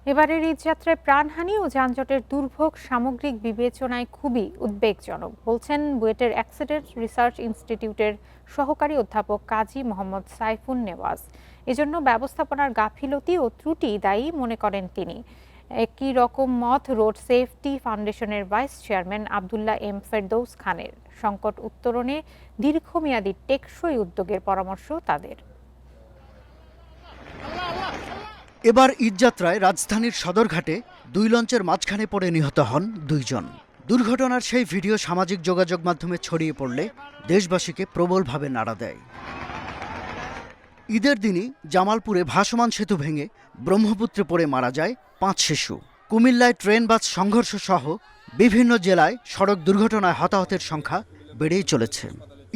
এবারের ঈদযাত্রায় প্রাণহানি ও যানজটের দুর্ভোগ সামগ্রিক বিবেচনায় খুবই উদ্বেগজনক বলছেন বুয়েটের অ্যাক্সিডেন্ট রিসার্চ ইনস্টিটিউটের সহকারী অধ্যাপক কাজী মোহাম্মদ সাইফুন নেওয়াজ। এজন্য ব্যবস্থাপনার গাফিলতি ও ত্রুটি দায়ী মনে করেন তিনি। একই রকম মত রোড সেফটি ফাউন্ডেশনের vice chairman Abdullah M Ferdous খানের। সংকট উত্তরণে দীর্ঘমেয়াদী টেকসই উদ্যোগের পরামর্শ তাদের। এবার ঈদযাত্রায় রাজধানীর সদরঘাটে দুই লঞ্চের মাঝখানে পড়ে নিহত হন দুইজন। দুর্ঘটনার সেই ভিডিও সামাজিক যোগাযোগ মাধ্যমে ছড়িয়ে পড়লে দেশবাসীকে প্রবলভাবে নাড়া দেয়। ঈদের দিনই জামালপুরে ভাসমান সেতু ভেঙে ব্রহ্মপুত্রে পড়ে মারা যায় 5 শিশু। কুমিল্লায় ট্রেন বাস সংঘর্ষ সহ বিভিন্ন জেলায় সড়ক দুর্ঘটনায় হতাহতের সংখ্যা বেড়েই চলেছে।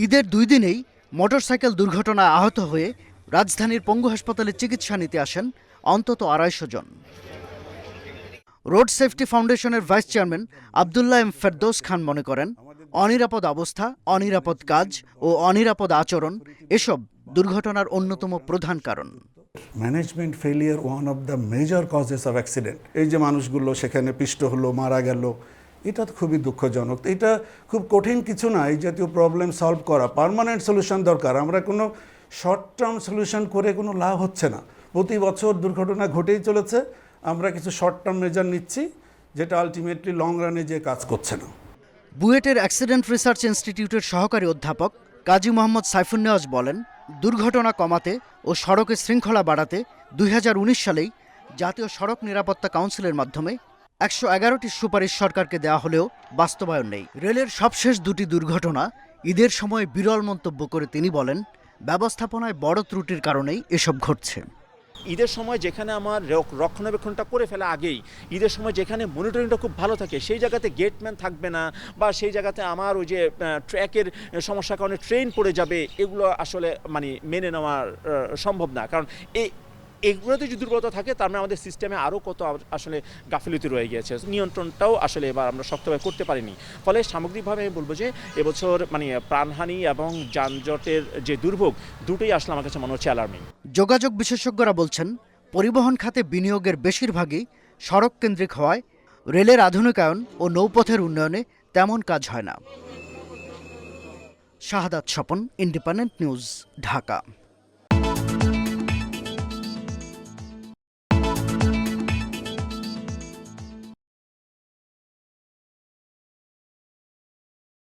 ঈদের 2 দিনেই মোটরসাইকেল দুর্ঘটনায় আহত হয়ে রাজধানীর পঙ্গু হাসপাতালে চিকিৎসা নিতে আসেন অন্তত 250 জন। রোড সেফটি ফাউন্ডেশনের vice chairman Abdullah M Ferdous Khan মনে করেন, অনিরাপদ অবস্থা, অনিরাপদ কাজ ও অনিরাপদ আচরণ এসব দুর্ঘটনার অন্যতম প্রধান কারণ। Management failure one of the major causes of accident. এই যে মানুষগুলো সেখানে পিষ্ট হলো, মারা গেল, এটা তো খুবই দুঃখজনক। এটা খুব কঠিন কিছু না এই জাতীয় প্রবলেম সলভ করা। পার্মানেন্ট সলিউশন দরকার। আমরা কোনো শর্ট টার্ম সলিউশন করে কোনো লাভ হচ্ছে না। প্রতি বছর দুর্ঘটনা ঘটেই চলেছে। আমরা কিছু শর্ট টার্ম মেজার নিচ্ছি, যেটা আলটিমেটলি লং রানে যে কাজ করছে না। বুয়েটের অ্যাক্সিডেন্ট রিসার্চ ইনস্টিটিউটের সহকারী অধ্যাপক কাজী মোহাম্মদ সাইফুন নেওয়াজ বলেন, দুর্ঘটনা কমাতে ও সড়কে শৃঙ্খলা বাড়াতে 2019 সালেই জাতীয় সড়ক নিরাপত্তা কাউন্সিলের মাধ্যমে 111টি সুপারিশ সরকারকে দেওয়া হলেও বাস্তবায়ন নেই। রেলের সবশেষ 2টি দুর্ঘটনা ঈদের সময় বিরল মন্তব্য করে তিনি বলেন, ব্যবস্থাপনায় বড় ত্রুটির কারণেই এসব ঘটছে। ঈদের সময় যেখানে আমার রক্ষণাবেক্ষণটা করে ফেলা আগেই, ঈদের সময় যেখানে মনিটরিংটা খুব ভালো থাকে, সেই জায়গাতে গেটম্যান থাকবে না, বা সেই জায়গাতে আমার ওই যে ট্র্যাকের সমস্যার কারণে ট্রেন পড়ে যাবে, এগুলো আসলে মানে মেনে নেওয়া সম্ভব না। কারণ এগুলোতে যদি দুর্বলতা থাকে, তার মানে আমাদের সিস্টেমে আরও কত আসলে গাফিলতি রয়ে গিয়েছে। নিয়ন্ত্রণটাও আসলে এবার আমরা শক্তভাবে করতে পারিনি। ফলে সামগ্রিকভাবে আমি বলবো যে এবছর মানে প্রাণহানি এবং যানজটের যে দুর্ভোগ, দুটোই আসলে আমার কাছে মনে হচ্ছে অ্যালার্মিং। যোগাযোগ বিশেষজ্ঞরা বলছেন, পরিবহন খাতে বিনিয়োগের বেশিরভাগই সড়ক কেন্দ্রিক হওয়ায় রেলের আধুনিকায়ন ও নৌপথের উন্নয়নে তেমন কাজ হয় না। শাহাদাত স্বপন, ইন্ডিপেন্ডেন্ট নিউজ, ঢাকা।